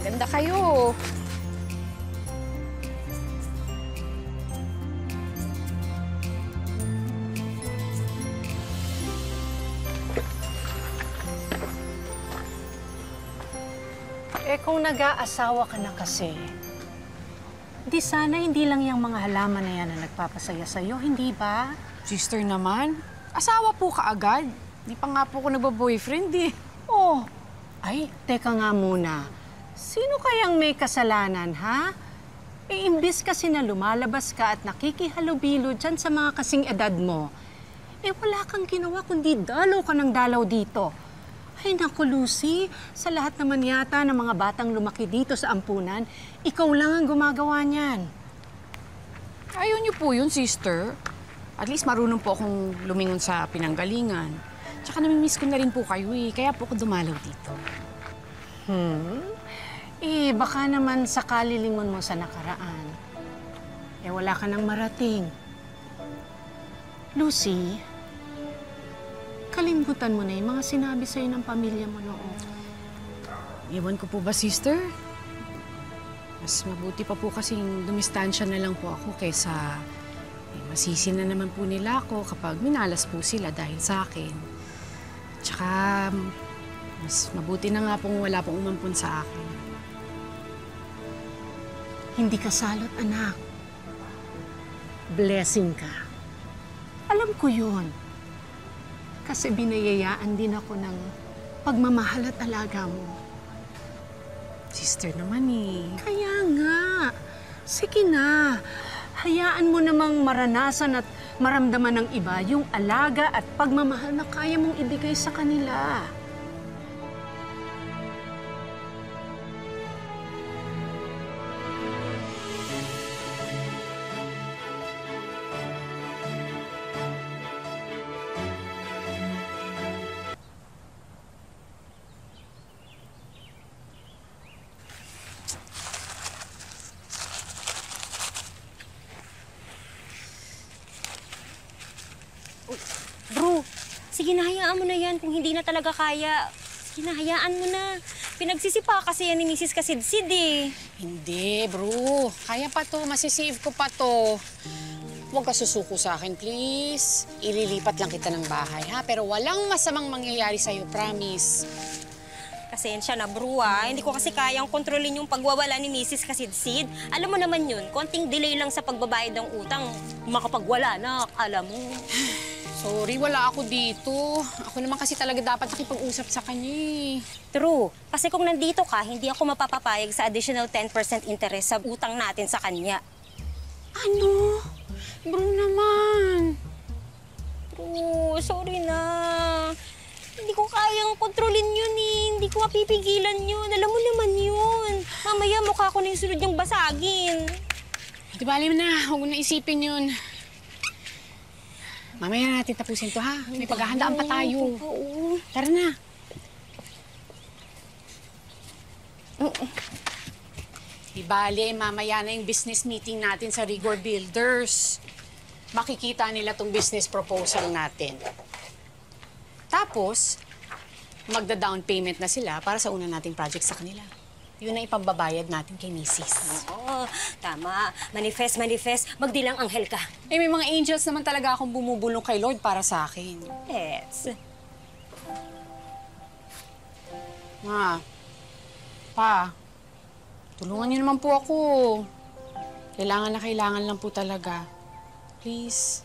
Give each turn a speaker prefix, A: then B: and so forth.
A: Ganda kayo.
B: Kung nag-aasawa ka na kasi, di sana hindi lang yung mga halaman na yan na nagpapasaya sa'yo, hindi ba?
A: Sister naman, asawa po ka agad. Di pa nga po ako nagbo-boyfriend eh.
B: Oh, ay, teka nga muna. Sino kayang may kasalanan, ha? Imbis kasi na lumalabas ka at nakikihalubilo dyan sa mga kasing edad mo, wala kang ginawa kundi dalaw ka ng dalaw dito. Ay, naku, Lucy. Sa lahat naman yata ng mga batang lumaki dito sa ampunan, ikaw lang ang gumagawa niyan.
A: Ayaw niyo po yun, sister. At least marunong po akong lumingon sa pinanggalingan. Tsaka namimiss ko na rin po kayo eh. Kaya po ako dumalaw dito.
B: Baka naman sa kalilingon mo sa nakaraan, wala ka nang marating. Lucy, kalimutan mo na yung mga sinabi sa'yo ng pamilya mo noon.
A: Iwan ko po ba, sister? Mas mabuti pa po kasing dumistansya na lang po ako kaysa masisi na naman po nila ako kapag minalas po sila dahil sa akin. Tsaka, mas mabuti na nga pong wala pong umampun sa akin.
B: Hindi ka salot, anak. Blessing ka. Alam ko yun. Kasi binayayaan din ako ng pagmamahal at alaga mo.
A: Sister naman eh.
B: Kaya nga. Sige na. Hayaan mo namang maranasan at maramdaman ng iba yung alaga at pagmamahal na kaya mong ibigay sa kanila.
C: Bro, sige na, hayaan mo na yan kung hindi na talaga kaya. Sige na, hayaan mo na. Pinagsisipa kasi yan ni Mrs. Kasidsid eh.
A: Hindi, bro. Kaya pa to. Masisave ko pa to. Huwag ka susuko sa akin, please. Ililipat lang kita ng bahay, ha? Pero walang masamang mangyayari sa'yo, promise.
C: Pasensya na, bro, ah. Hindi ko kasi kayang kontrolin yung pagwawala ni Mrs. Kasidsid. Alam mo naman yun, konting delay lang sa pagbabayad ng utang, makapagwala na, alam mo.
A: Sorry, wala ako dito. Ako naman kasi talaga dapat nakipag-usap sa kanya eh.
C: True. Kasi kung nandito ka, hindi ako mapapapayag sa additional 10% interest sa utang natin sa kanya.
A: Ano? Bro naman.
C: Bro, sorry na. Hindi ko kayang kontrolin yun eh. Hindi ko mapipigilan yun. Alam mo naman yun. Mamaya mukha ko na yung sunod yung basagin.
A: Di ba, alam na. Huwag mo na isipin yun. Mamaya natin tapusin to, ha? May paghahandaan pa tayo.
C: Oo.
A: Tara na. Di bale, mamaya na yung business meeting natin sa Rigor Builders. Makikita nila tong business proposal natin. Tapos, magda-down payment na sila para sa una nating project sa kanila. Yun ang ipambabayad natin kay Mrs.
C: Oo, tama. Manifest, manifest. Magdilang anghel ka.
A: May mga angels naman talaga akong bumubulong kay Lord para sa akin.
C: Yes.
A: Pa, tulungan niyo naman po ako. Kailangan na kailangan lang po talaga. Please.